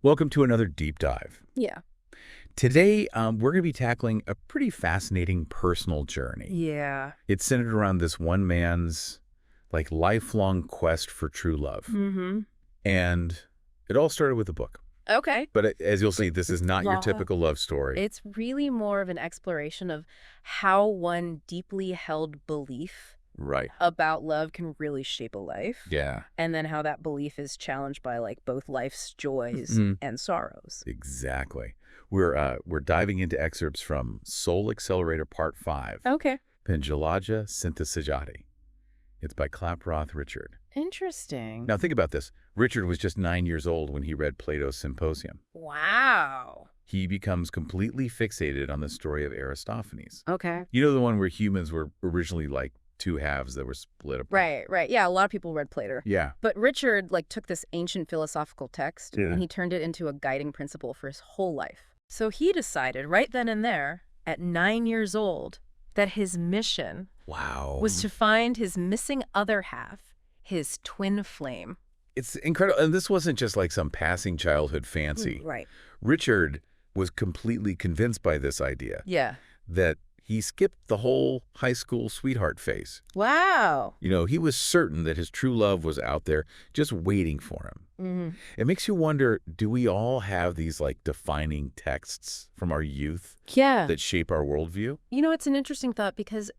Welcome to another deep dive. Yeah. Today, we're going to be tackling a pretty fascinating personal journey. Yeah. It's centered around this one man's lifelong quest for true love. Mm-hmm. And it all started with a book. Okay. But as you'll see, this is not your typical love story. It's really more of an exploration of how one deeply held belief Right. about love can really shape a life. Yeah. And then how that belief is challenged by both life's joys and sorrows. Exactly. We're diving into excerpts from Soul Accelerator Part 5, Okay. Penjalaja Synthesijati. It's by Klaproth Richard. Interesting. Now think about this. Richard was just 9 years old when he read Plato's Symposium. Wow. He becomes completely fixated on the story of Aristophanes. Okay. You know, the one where humans were originally two halves that were split apart. Right. Yeah, a lot of people read Plato. Yeah. But Richard took this ancient philosophical text Yeah. and he turned it into a guiding principle for his whole life. So he decided right then and there, at 9 years old, that his mission Wow. was to find his missing other half, his twin flame. It's incredible. And this wasn't just some passing childhood fancy. Right. Richard was completely convinced by this idea Yeah. that he skipped the whole high school sweetheart phase. Wow. You know, he was certain that his true love was out there just waiting for him. Mm-hmm. It makes you wonder, do we all have these defining texts from our youth Yeah. that shape our worldview? You know, it's an interesting thought because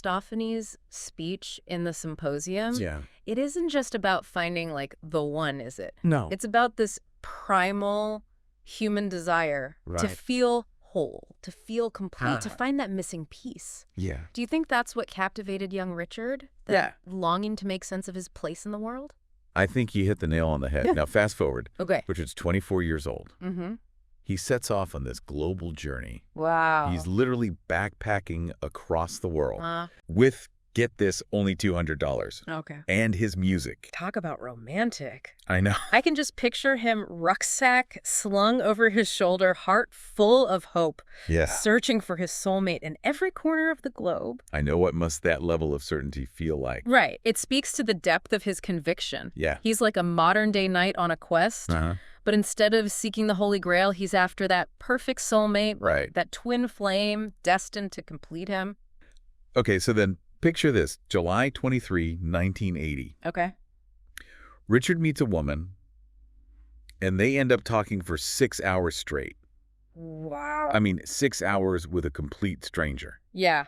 Aristophanes' speech in the Symposium, Yeah. it isn't just about finding the one, is it? No. It's about this primal human desire to Right. feel whole, to feel complete, to find that missing piece. Yeah. Do you think that's what captivated young Richard? That longing to make sense of his place in the world? I think you hit the nail on the head. Now, fast forward. Okay. Richard's 24 years old. Mm-hmm. He sets off on this global journey. Wow. He's literally backpacking across the world with, get this, only $200. Okay. And his music. Talk about romantic. I know. I can just picture him rucksack slung over his shoulder, heart full of hope, Yeah. searching for his soulmate in every corner of the globe. I know what must that level of certainty feel like. Right. It speaks to the depth of his conviction. Yeah. He's like a modern-day knight on a quest, but instead of seeking the Holy Grail, he's after that perfect soulmate, Right. that twin flame destined to complete him. Okay, so then picture this. July 23, 1980. Okay. Richard meets a woman, and they end up talking for 6 hours straight. Wow. I mean, 6 hours with a complete stranger. Yeah.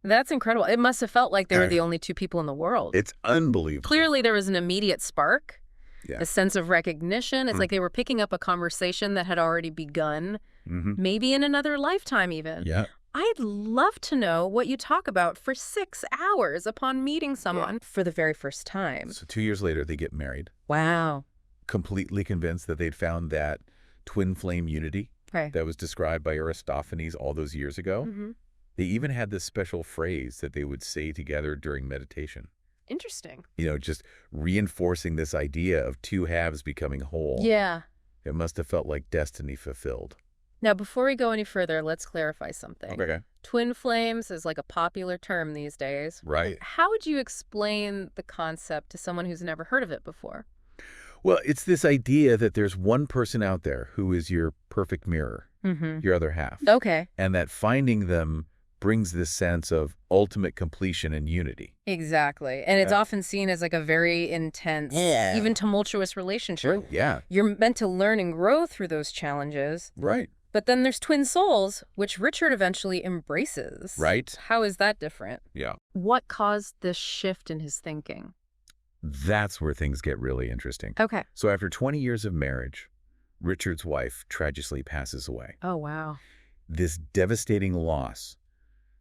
That's incredible. It must have felt like they were the only two people in the world. It's unbelievable. Clearly, there was an immediate spark, Yeah. a sense of recognition. It's like they were picking up a conversation that had already begun, maybe in another lifetime even. Yeah. I'd love to know what you talk about for 6 hours upon meeting someone for the very first time. So 2 years later, they get married, Wow. completely convinced that they'd found that twin flame unity Right. that was described by Aristophanes all those years ago. Mm-hmm. They even had this special phrase that they would say together during meditation. Interesting. You know, just reinforcing this idea of two halves becoming whole. Yeah. It must have felt like destiny fulfilled. Now, before we go any further, let's clarify something. Okay. Twin flames is a popular term these days. Right. How would you explain the concept to someone who's never heard of it before? Well, it's this idea that there's one person out there who is your perfect mirror, your other half. Okay. And that finding them brings this sense of ultimate completion and unity. Exactly. And it's often seen as a very intense, even tumultuous relationship. Yeah. You're meant to learn and grow through those challenges. Right. But then there's twin souls, which Richard eventually embraces. Right. How is that different? Yeah. What caused this shift in his thinking? That's where things get really interesting. Okay. So after 20 years of marriage, Richard's wife tragically passes away. Oh, wow. This devastating loss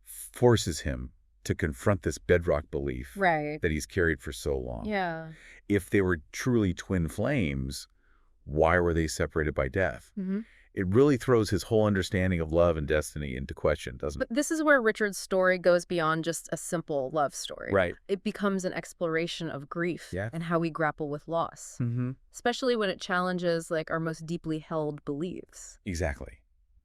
forces him to confront this bedrock belief Right. that he's carried for so long. Yeah. If they were truly twin flames, why were they separated by death? Mm-hmm. It really throws his whole understanding of love and destiny into question, doesn't But it? this is where Richard's story goes beyond just a simple love story. Right. It becomes an exploration of grief and how we grapple with loss, Mm-hmm. especially when it challenges our most deeply held beliefs. Exactly.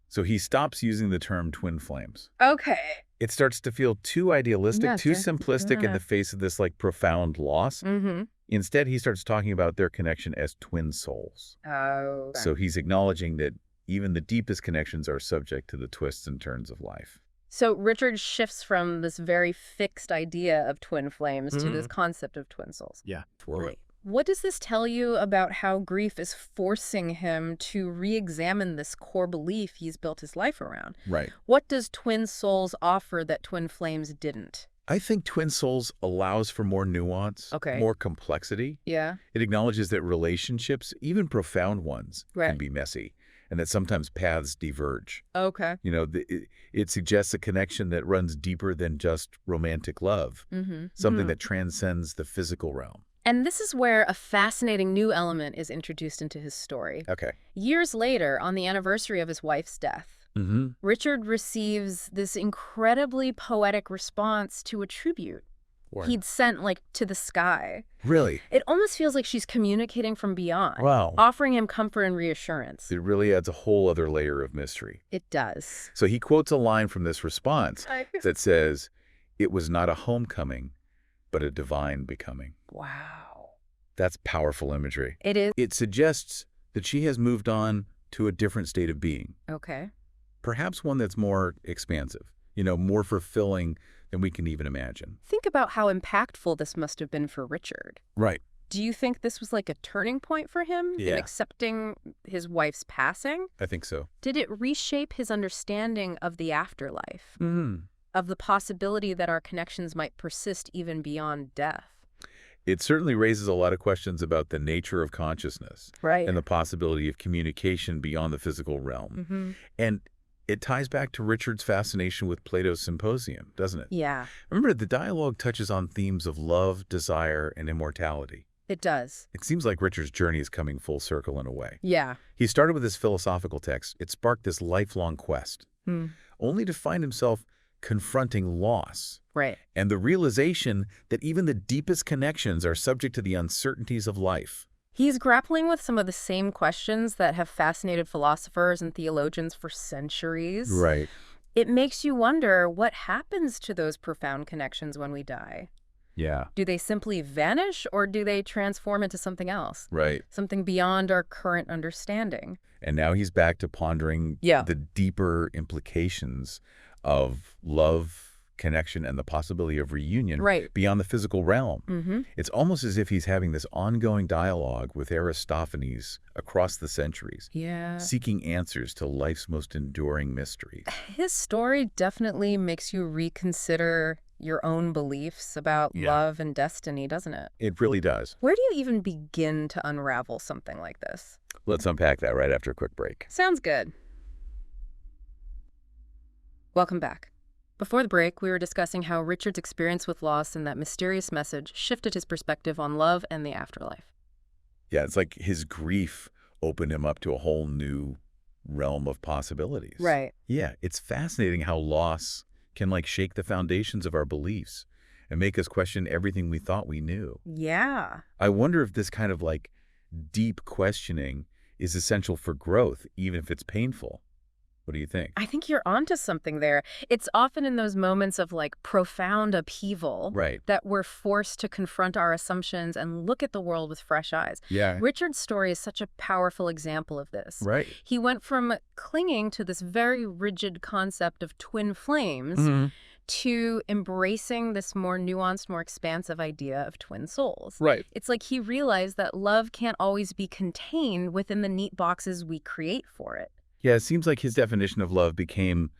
So he stops using the term twin flames. Okay. It starts to feel too idealistic, Yeah, too sure. simplistic in the face of this like profound loss. Mm-hmm. Instead, he starts talking about their connection as twin souls. Oh. So he's acknowledging that even the deepest connections are subject to the twists and turns of life. So Richard shifts from this very fixed idea of twin flames to this concept of twin souls. Yeah. Right. What does this tell you about how grief is forcing him to re-examine this core belief he's built his life around? Right. What does twin souls offer that twin flames didn't? I think twin souls allows for more nuance, Okay. more complexity. Yeah. It acknowledges that relationships, even profound ones, Right. can be messy, and that sometimes paths diverge. Okay. You know, it suggests a connection that runs deeper than just romantic love, something that transcends the physical realm. And this is where a fascinating new element is introduced into his story. Okay. Years later, on the anniversary of his wife's death, Richard receives this incredibly poetic response to a tribute he'd sent, like, to the sky. Really? It almost feels like she's communicating from beyond, Wow. offering him comfort and reassurance. It really adds a whole other layer of mystery. It does. So he quotes a line from this response that says, "It was not a homecoming, but a divine becoming." Wow. That's powerful imagery. It is. It suggests that she has moved on to a different state of being, Okay. perhaps one that's more expansive, more fulfilling than we can even imagine. Think about how impactful this must have been for Richard. Right. Do you think this was like a turning point for him Yeah. in accepting his wife's passing? I think so. Did it reshape his understanding of the afterlife, Mm-hmm. of the possibility that our connections might persist even beyond death? It certainly raises a lot of questions about the nature of consciousness Right. and the possibility of communication beyond the physical realm. And it ties back to Richard's fascination with Plato's Symposium, doesn't it? Yeah, Remember, the dialogue touches on themes of love, desire, and immortality. it does. It seems like Richard's journey is coming full circle in a way. Yeah. He started with this philosophical text. It sparked this lifelong quest, only to find himself confronting loss Right. and the realization that even the deepest connections are subject to the uncertainties of life. He's grappling with some of the same questions that have fascinated philosophers and theologians for centuries. Right. It makes you wonder what happens to those profound connections when we die. Yeah. Do they simply vanish, or do they transform into something else? Right. Something beyond our current understanding? And now he's back to pondering the deeper implications of love, connection, and the possibility of reunion beyond the physical realm. It's almost as if he's having this ongoing dialogue with Aristophanes across the centuries, seeking answers to life's most enduring mysteries. His story definitely makes you reconsider your own beliefs about love and destiny, doesn't it? It really does. Where do you even begin to unravel something like this? Let's unpack that right after a quick break. Sounds good. Welcome back. Before the break, we were discussing how Richard's experience with loss and that mysterious message shifted his perspective on love and the afterlife. Yeah, it's like his grief opened him up to a whole new realm of possibilities. Right. Yeah, it's fascinating how loss can shake the foundations of our beliefs and make us question everything we thought we knew. Yeah. I wonder if this kind of deep questioning is essential for growth, even if it's painful. What do you think? I think you're onto something there. It's often in those moments of profound upheaval that we're forced to confront our assumptions and look at the world with fresh eyes. Yeah. Richard's story is such a powerful example of this. Right. He went from clinging to this very rigid concept of twin flames to embracing this more nuanced, more expansive idea of twin souls. Right. It's like he realized that love can't always be contained within the neat boxes we create for it. Yeah, it seems like his definition of love became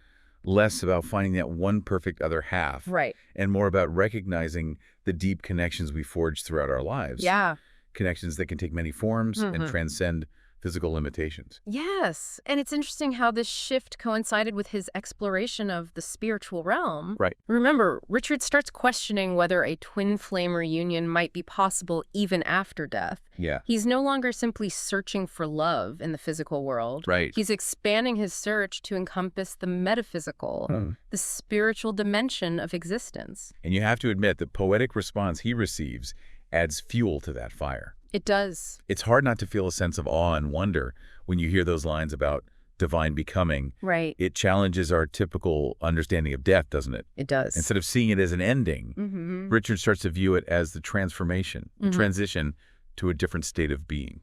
less about finding that one perfect other half. Right. And more about recognizing the deep connections we forge throughout our lives. Yeah. Connections that can take many forms and transcend physical limitations. Yes. And it's interesting how this shift coincided with his exploration of the spiritual realm. Right. Remember, Richard starts questioning whether a twin flame reunion might be possible even after death. Yeah. He's no longer simply searching for love in the physical world. Right. He's expanding his search to encompass the metaphysical, the spiritual dimension of existence. And you have to admit the poetic response he receives adds fuel to that fire. It does. It's hard not to feel a sense of awe and wonder when you hear those lines about divine becoming. Right. It challenges our typical understanding of death, doesn't it? It does. Instead of seeing it as an ending, Richard starts to view it as the transformation, the transition to a different state of being.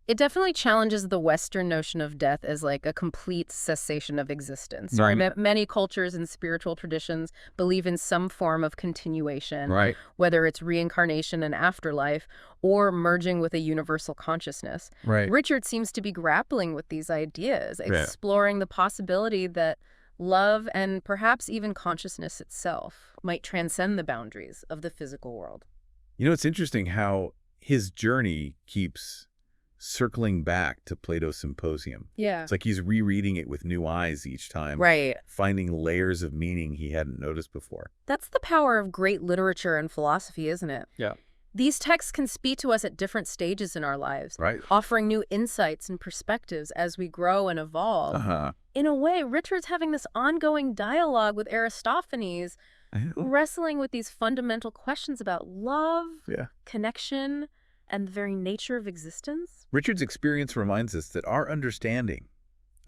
It definitely challenges the Western notion of death as like a complete cessation of existence. Right. Many cultures and spiritual traditions believe in some form of continuation, Right. whether it's reincarnation and afterlife or merging with a universal consciousness. Right. Richard seems to be grappling with these ideas, exploring the possibility that love and perhaps even consciousness itself might transcend the boundaries of the physical world. You know, it's interesting how his journey keeps circling back to Plato's Symposium. Yeah. It's like he's rereading it with new eyes each time. Right. Finding layers of meaning he hadn't noticed before. That's the power of great literature and philosophy, isn't it? Yeah. These texts can speak to us at different stages in our lives, right, offering new insights and perspectives as we grow and evolve. In a way, Richard's having this ongoing dialogue with Aristophanes, wrestling with these fundamental questions about love, connection, and the very nature of existence. Richard's experience reminds us that our understanding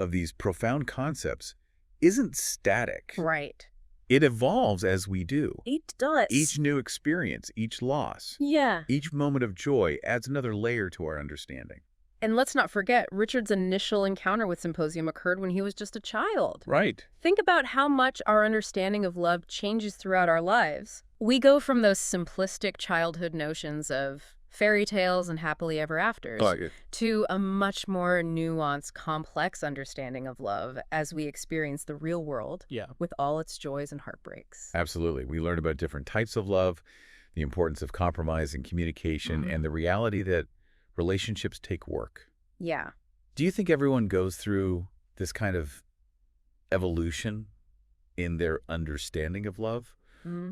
of these profound concepts isn't static. Right. It evolves as we do. It does. Each new experience, each loss, each moment of joy adds another layer to our understanding. And let's not forget, Richard's initial encounter with Symposium occurred when he was just a child. Right. Think about how much our understanding of love changes throughout our lives. We go from those simplistic childhood notions of fairy tales and happily ever afters to a much more nuanced, complex understanding of love as we experience the real world with all its joys and heartbreaks. Absolutely. We learn about different types of love, the importance of compromise and communication, and the reality that relationships take work. Yeah. Do you think everyone goes through this kind of evolution in their understanding of love?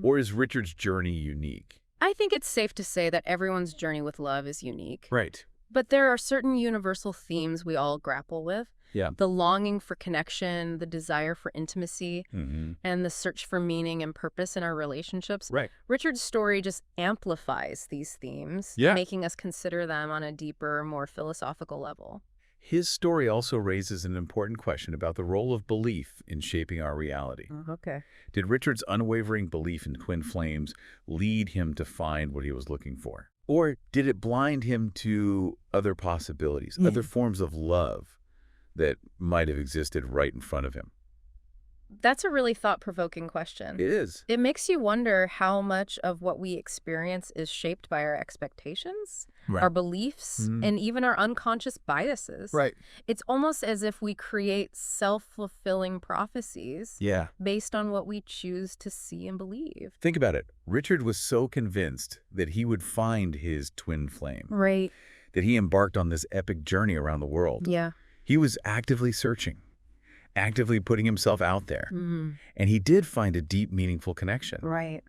Or is Richard's journey unique? I think it's safe to say that everyone's journey with love is unique. Right. But there are certain universal themes we all grapple with. Yeah. The longing for connection, the desire for intimacy, and the search for meaning and purpose in our relationships. Right. Richard's story just amplifies these themes, making us consider them on a deeper, more philosophical level. His story also raises an important question about the role of belief in shaping our reality. Okay. Did Richard's unwavering belief in twin flames lead him to find what he was looking for? Or did it blind him to other possibilities, other forms of love that might have existed right in front of him? That's a really thought-provoking question. It is. It makes you wonder how much of what we experience is shaped by our expectations, our beliefs, and even our unconscious biases. Right. It's almost as if we create self-fulfilling prophecies based on what we choose to see and believe. Think about it. Richard was so convinced that he would find his twin flame. Right. That he embarked on this epic journey around the world. Yeah. He was actively searching, actively putting himself out there. And he did find a deep, meaningful connection. Right.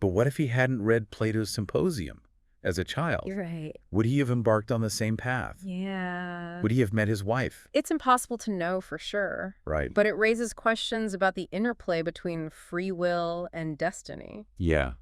But what if he hadn't read Plato's Symposium as a child? You're right. Would he have embarked on the same path? Yeah. Would he have met his wife? It's impossible to know for sure. Right. But it raises questions about the interplay between free will and destiny. Yeah.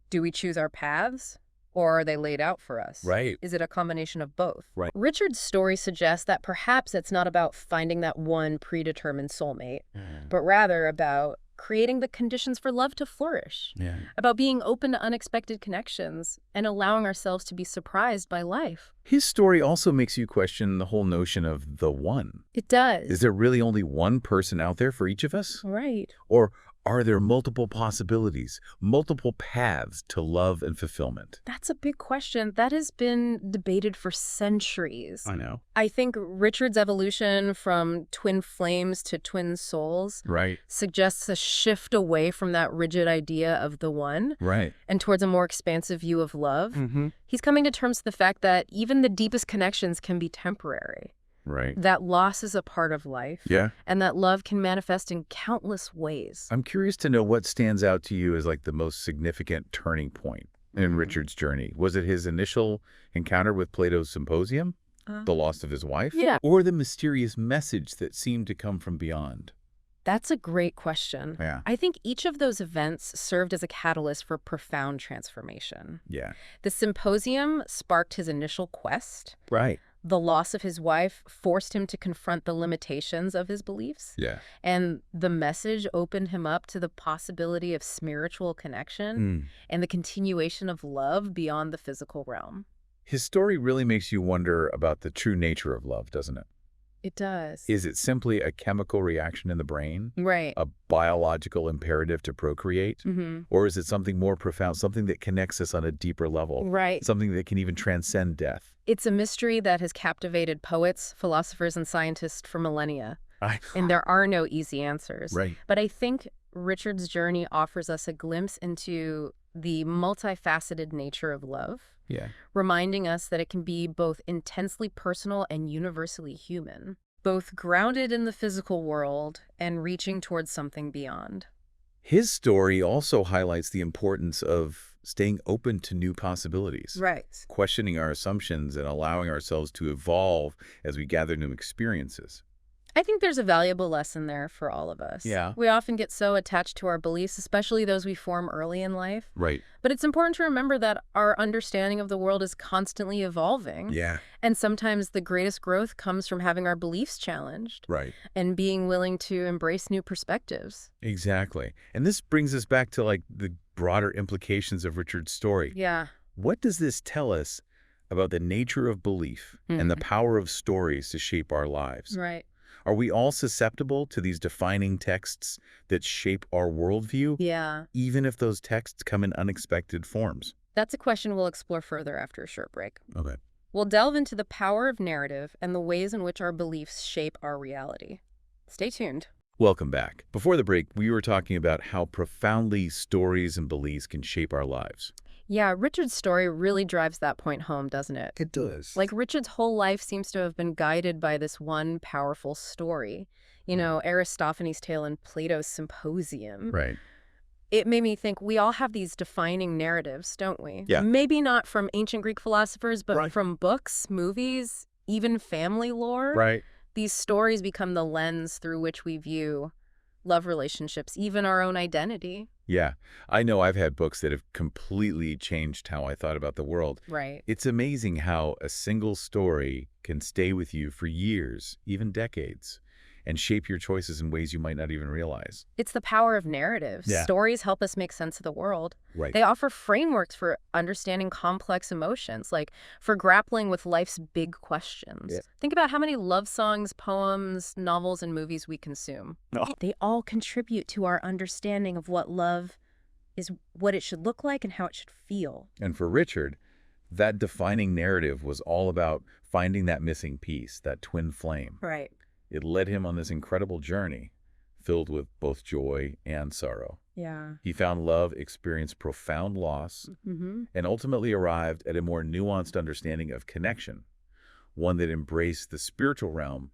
Do we choose our paths? Or are they laid out for us? Right. Is it a combination of both? Right. Richard's story suggests that perhaps it's not about finding that one predetermined soulmate, but rather about creating the conditions for love to flourish, about being open to unexpected connections and allowing ourselves to be surprised by life. His story also makes you question the whole notion of the one. It does. Is there really only one person out there for each of us? Right. Or are there multiple possibilities, multiple paths to love and fulfillment? That's a big question that has been debated for centuries. I know. I think Richard's evolution from twin flames to twin souls suggests a shift away from that rigid idea of the one and towards a more expansive view of love. He's coming to terms with the fact that even the deepest connections can be temporary. That loss is a part of life. And that love can manifest in countless ways. I'm curious to know what stands out to you as like the most significant turning point in Richard's journey. Was it his initial encounter with Plato's Symposium, the loss of his wife, or the mysterious message that seemed to come from beyond? That's a great question. I think each of those events served as a catalyst for profound transformation. The Symposium sparked his initial quest. The loss of his wife forced him to confront the limitations of his beliefs. Yeah. And the message opened him up to the possibility of spiritual connection and the continuation of love beyond the physical realm. His story really makes you wonder about the true nature of love, doesn't it? It does. Is it simply a chemical reaction in the brain? Right. A biological imperative to procreate? Or is it something more profound, something that connects us on a deeper level? Right. Something that can even transcend death? It's a mystery that has captivated poets, philosophers, and scientists for millennia. And there are no easy answers. Right. But I think Richard's journey offers us a glimpse into the multifaceted nature of love. Yeah. Reminding us that it can be both intensely personal and universally human, both grounded in the physical world and reaching towards something beyond. His story also highlights the importance of staying open to new possibilities. Right. Questioning our assumptions and allowing ourselves to evolve as we gather new experiences. I think there's a valuable lesson there for all of us. Yeah. We often get so attached to our beliefs, especially those we form early in life. Right. But it's important to remember that our understanding of the world is constantly evolving. Yeah. And sometimes the greatest growth comes from having our beliefs challenged. Right. And being willing to embrace new perspectives. Exactly. And this brings us back to like the broader implications of Richard's story. Yeah. What does this tell us about the nature of belief and the power of stories to shape our lives? Right. Are we all susceptible to these defining texts that shape our worldview? Yeah. Even if those texts come in unexpected forms? That's a question we'll explore further after a short break. Okay. We'll delve into the power of narrative and the ways in which our beliefs shape our reality. Stay tuned. Welcome back. Before the break, we were talking about how profoundly stories and beliefs can shape our lives. Yeah, Richard's story really drives that point home, doesn't it? It does. Like, Richard's whole life seems to have been guided by this one powerful story. You know, Aristophanes' tale in Plato's Symposium. Right. It made me think we all have these defining narratives, don't we? Yeah. Maybe not from ancient Greek philosophers, but from books, movies, even family lore. Right. These stories become the lens through which we view love relationships, even our own identity. Yeah. I know I've had books that have completely changed how I thought about the world. Right. It's amazing how a single story can stay with you for years, even decades, and shape your choices in ways you might not even realize. It's the power of narratives. Yeah. Stories help us make sense of the world. Right. They offer frameworks for understanding complex emotions, like for grappling with life's big questions. Yeah. Think about how many love songs, poems, novels, and movies we consume. Oh. They all contribute to our understanding of what love is, what it should look like, and how it should feel. And for Richard, that defining narrative was all about finding that missing piece, that twin flame. Right. It led him on this incredible journey filled with both joy and sorrow. Yeah. He found love, experienced profound loss, and ultimately arrived at a more nuanced understanding of connection, one that embraced the spiritual realm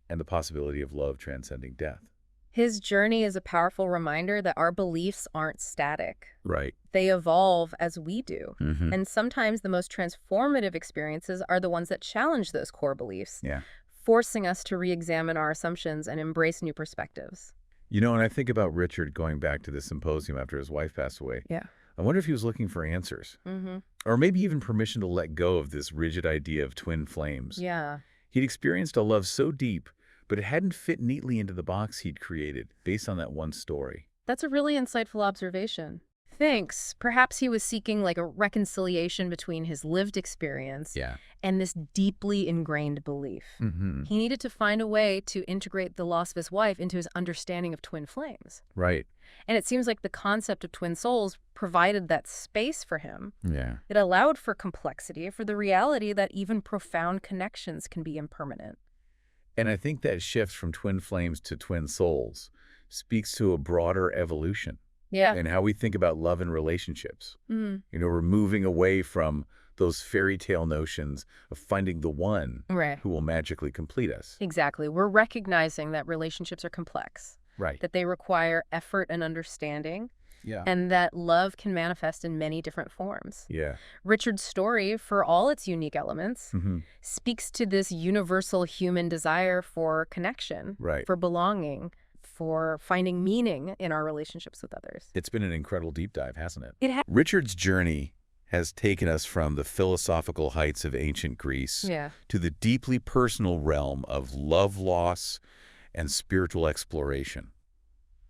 and the possibility of love transcending death. His journey is a powerful reminder that our beliefs aren't static. Right. They evolve as we do. Mm-hmm. And sometimes the most transformative experiences are the ones that challenge those core beliefs. Yeah. Forcing us to re-examine our assumptions and embrace new perspectives. You know, and I think about Richard going back to the Symposium after his wife passed away. Yeah. I wonder if he was looking for answers. Or maybe even permission to let go of this rigid idea of twin flames. Yeah. He'd experienced a love so deep, but it hadn't fit neatly into the box he'd created based on that one story. That's a really insightful observation. Thanks. Perhaps he was seeking like a reconciliation between his lived experience and this deeply ingrained belief. He needed to find a way to integrate the loss of his wife into his understanding of twin flames. Right. And it seems like the concept of twin souls provided that space for him. Yeah. It allowed for complexity, for the reality that even profound connections can be impermanent. And I think that shift from twin flames to twin souls speaks to a broader evolution. Yeah. And how we think about love and relationships. You know, we're moving away from those fairy tale notions of finding the one who will magically complete us. Exactly. We're recognizing that relationships are complex. Right. That they require effort and understanding. Yeah. And that love can manifest in many different forms. Yeah. Richard's story, for all its unique elements, speaks to this universal human desire for connection, for belonging, for finding meaning in our relationships with others. It's been an incredible deep dive, hasn't it? Richard's journey has taken us from the philosophical heights of ancient Greece to the deeply personal realm of love loss and spiritual exploration.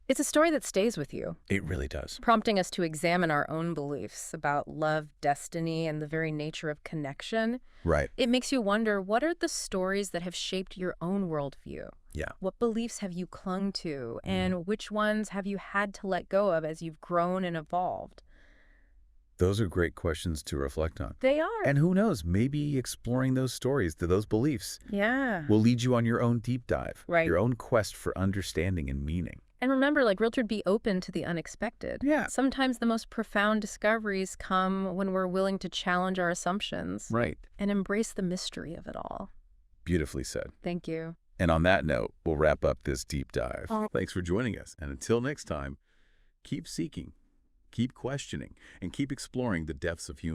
It's a story that stays with you. It really does. Prompting us to examine our own beliefs about love, destiny, and the very nature of connection. Right. It makes you wonder, what are the stories that have shaped your own worldview? Yeah. What beliefs have you clung to, and which ones have you had to let go of as you've grown and evolved? Those are great questions to reflect on. They are. And who knows, maybe exploring those stories, those beliefs, will lead you on your own deep dive, your own quest for understanding and meaning. And remember, real truth, be open to the unexpected. Yeah. Sometimes the most profound discoveries come when we're willing to challenge our assumptions. Right. And embrace the mystery of it all. Beautifully said. Thank you. And on that note, we'll wrap up this deep dive. Thanks for joining us. And until next time, keep seeking, keep questioning, and keep exploring the depths of human